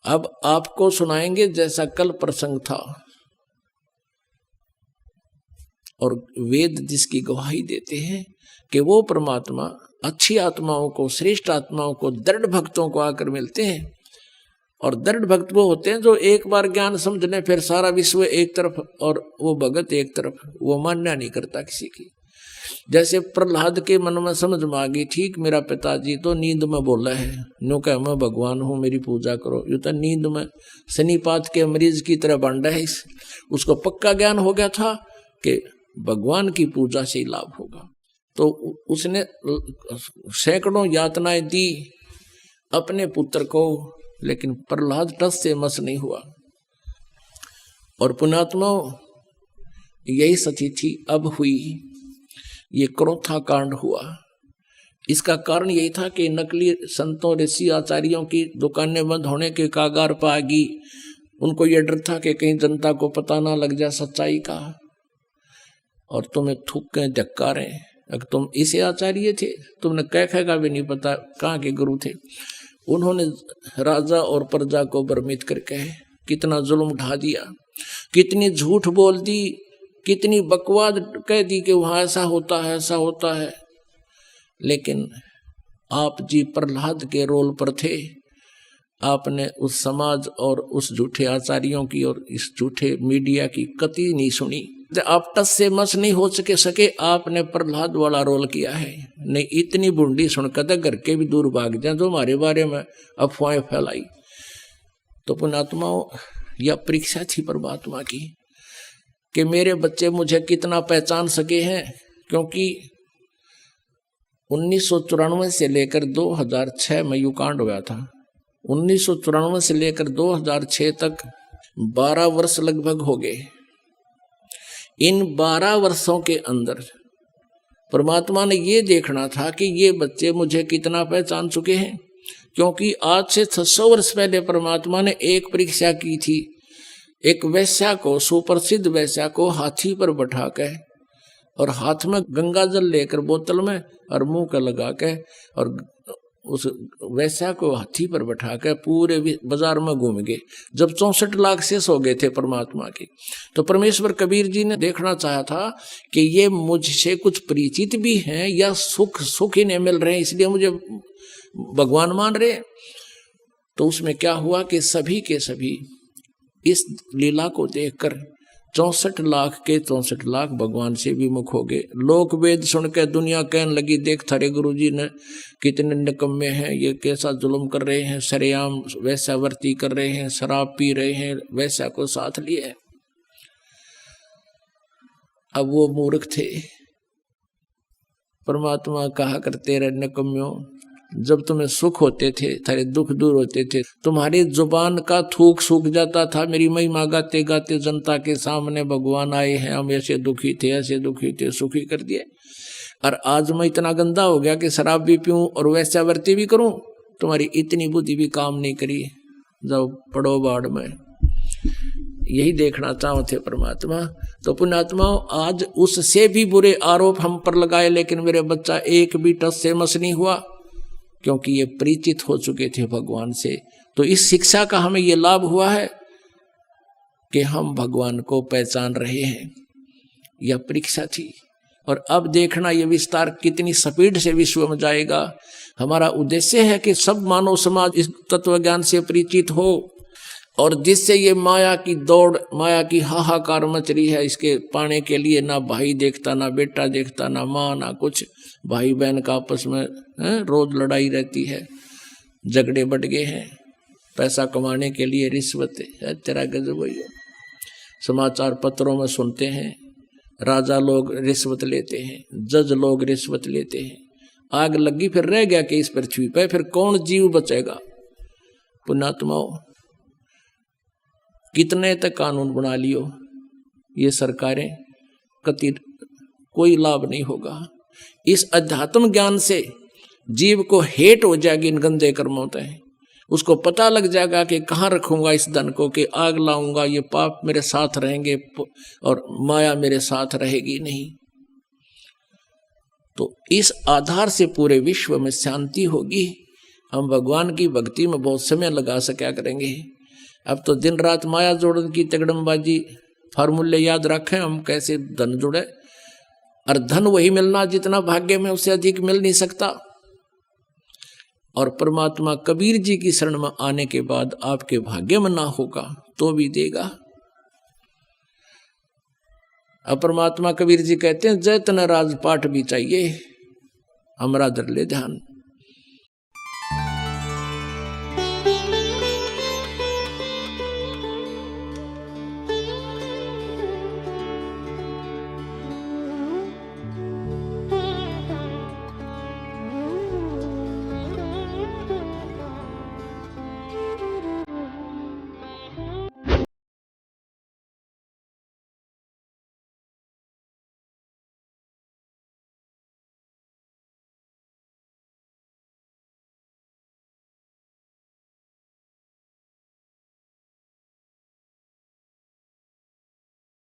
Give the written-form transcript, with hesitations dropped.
अब आपको सुनाएंगे जैसा कल प्रसंग था, और वेद जिसकी गवाही देते हैं कि वो परमात्मा अच्छी आत्माओं को, श्रेष्ठ आत्माओं को, दृढ़ भक्तों को आकर मिलते हैं। और दृढ़ भक्त वो होते हैं जो एक बार ज्ञान समझ लें, फिर सारा विश्व एक तरफ और वो भगत एक तरफ, वो मान्य नहीं करता किसी की। जैसे प्रहलाद के मन में समझ में आ गई, ठीक मेरा पिताजी तो नींद में बोला है, नो कह मैं भगवान हूँ मेरी पूजा करो, यू तो नींद में शनिपात के मरीज की तरह बांटा है। उसको पक्का ज्ञान हो गया था कि भगवान की पूजा से ही लाभ होगा, तो उसने सैकड़ों यातनाएं दी अपने पुत्र को, लेकिन प्रहलाद टस से मस नहीं हुआ। और पुण्यात्माओं यही सती थी अब हुई, ये क्रोथा कांड हुआ। इसका कारण यही था कि नकली संतों, ऋषि, आचार्यों की दुकानें बंद होने के कागार पर आ गई। उनको ये डर था कि कहीं जनता को पता ना लग जाए सच्चाई का, और तुम्हें थूकें धक्कारें। अगर तुम इसे आचार्य थे, तुमने कह का भी नहीं पता कहाँ के गुरु थे। उन्होंने राजा और प्रजा को भ्रमित करके कितना जुल्म ढा दिया, कितनी झूठ बोल दी, कितनी बकवाद कह दी कि वहां ऐसा होता है, ऐसा होता है। लेकिन आप जी प्रहलाद के रोल पर थे। आपने उस समाज और उस झूठे आचार्यों की और इस झूठे मीडिया की कतई नहीं सुनी। आप टस से मस नहीं हो सके, आपने प्रहलाद वाला रोल किया है। नहीं इतनी बुंडी सुनकर घर के भी दूर भाग जाए जो हमारे बारे में अफवाहें फैलाई। तो पुण्यात्माओं, यह परीक्षा थी परमात्मा की कि मेरे बच्चे मुझे कितना पहचान सके हैं, क्योंकि 1994 से लेकर 2006 में यू कांड हुआ था। 1994 से लेकर 2006 तक 12 वर्ष लगभग हो गए। इन 12 वर्षों के अंदर परमात्मा ने ये देखना था कि ये बच्चे मुझे कितना पहचान चुके हैं, क्योंकि आज से 600 वर्ष पहले परमात्मा ने एक परीक्षा की थी। एक वैश्या को, सुप्रसिद्ध वैश्या को हाथी पर बैठा के और हाथ में गंगा जल लेकर बोतल में और मुंह का लगा के, और उस वैश्या को हाथी पर बैठा के पूरे बाजार में घूम गए। जब 64 लाख शेष हो गए थे परमात्मा के, तो परमेश्वर कबीर जी ने देखना चाहा था कि ये मुझसे कुछ परिचित भी हैं या सुख ही नहीं मिल रहे हैं इसलिए मुझे भगवान मान रहे। तो उसमें क्या हुआ कि सभी के सभी इस लीला को देखकर 64 लाख के 64 लाख भगवान से विमुख हो गए। लोक वेद सुन के दुनिया कहने लगी, देख थारे गुरुजी ने कितने निकम्मे हैं, ये कैसा जुल्म कर रहे हैं, सरेआम वैश्यावर्ती कर रहे हैं, शराब पी रहे हैं, वैश्या को साथ लिए। अब वो मूर्ख थे। परमात्मा कहा करते रहे, निकम्यों, जब तुम्हें सुख होते थे, थारे दुख दूर होते थे, तुम्हारी जुबान का थूक सूख जाता था, मेरी महिमा गाते गाते जनता के सामने भगवान आए हैं, हम ऐसे दुखी थे, ऐसे दुखी थे, सुखी कर दिए। और आज मैं इतना गंदा हो गया कि शराब भी पीऊं और वैश्यावर्ती भी करूं, तुम्हारी इतनी बुद्धि भी काम नहीं करी, जाओ पड़ो बाढ़ में। यही देखना चाहते परमात्मा। तो पुण्यात्माओं, आज उससे भी बुरे आरोप हम पर लगाए, लेकिन मेरे बच्चा एक भी टस से मस नहीं हुआ, क्योंकि ये परिचित हो चुके थे भगवान से। तो इस शिक्षा का हमें ये लाभ हुआ है कि हम भगवान को पहचान रहे हैं। यह परीक्षा थी, और अब देखना ये विस्तार कितनी स्पीड से विश्व में जाएगा। हमारा उद्देश्य है कि सब मानव समाज इस तत्व ज्ञान से परिचित हो, और जिससे ये माया की दौड़, माया की हाहाकार मच रही है, इसके पाने के लिए ना भाई देखता, ना बेटा देखता, ना माँ, ना कुछ। भाई बहन का आपस में रोज लड़ाई रहती है, झगड़े बढ़ गए हैं, पैसा कमाने के लिए रिश्वत है, तेरा गजब हुई। समाचार पत्रों में सुनते हैं, राजा लोग रिश्वत लेते हैं, जज लोग रिश्वत लेते हैं। आग लगी, फिर रह गया कि इस पृथ्वी पे फिर कौन जीव बचेगा। पुण्यात्माओं, कितने तक कानून बना लियो, ये सरकारें, कति कोई लाभ नहीं होगा। इस अध्यात्म ज्ञान से जीव को हेट हो जाएगी इन गंदे कर्मों से। उसको पता लग जाएगा कि कहाँ रखूंगा इस धन को, कि आग लाऊंगा, ये पाप मेरे साथ रहेंगे और माया मेरे साथ रहेगी नहीं। तो इस आधार से पूरे विश्व में शांति होगी। हम भगवान की भक्ति में बहुत समय लगा सका करेंगे। अब तो दिन रात माया जोड़न की तगड़मबाजी फार्मूले याद रखें हम कैसे धन जुड़े, और धन वही मिलना जितना भाग्य में, उससे अधिक मिल नहीं सकता। और परमात्मा कबीर जी की शरण में आने के बाद आपके भाग्य में ना होगा तो भी देगा। अब परमात्मा कबीर जी कहते हैं जय तन राजपाट भी चाहिए, हमरा दर ले ध्यान।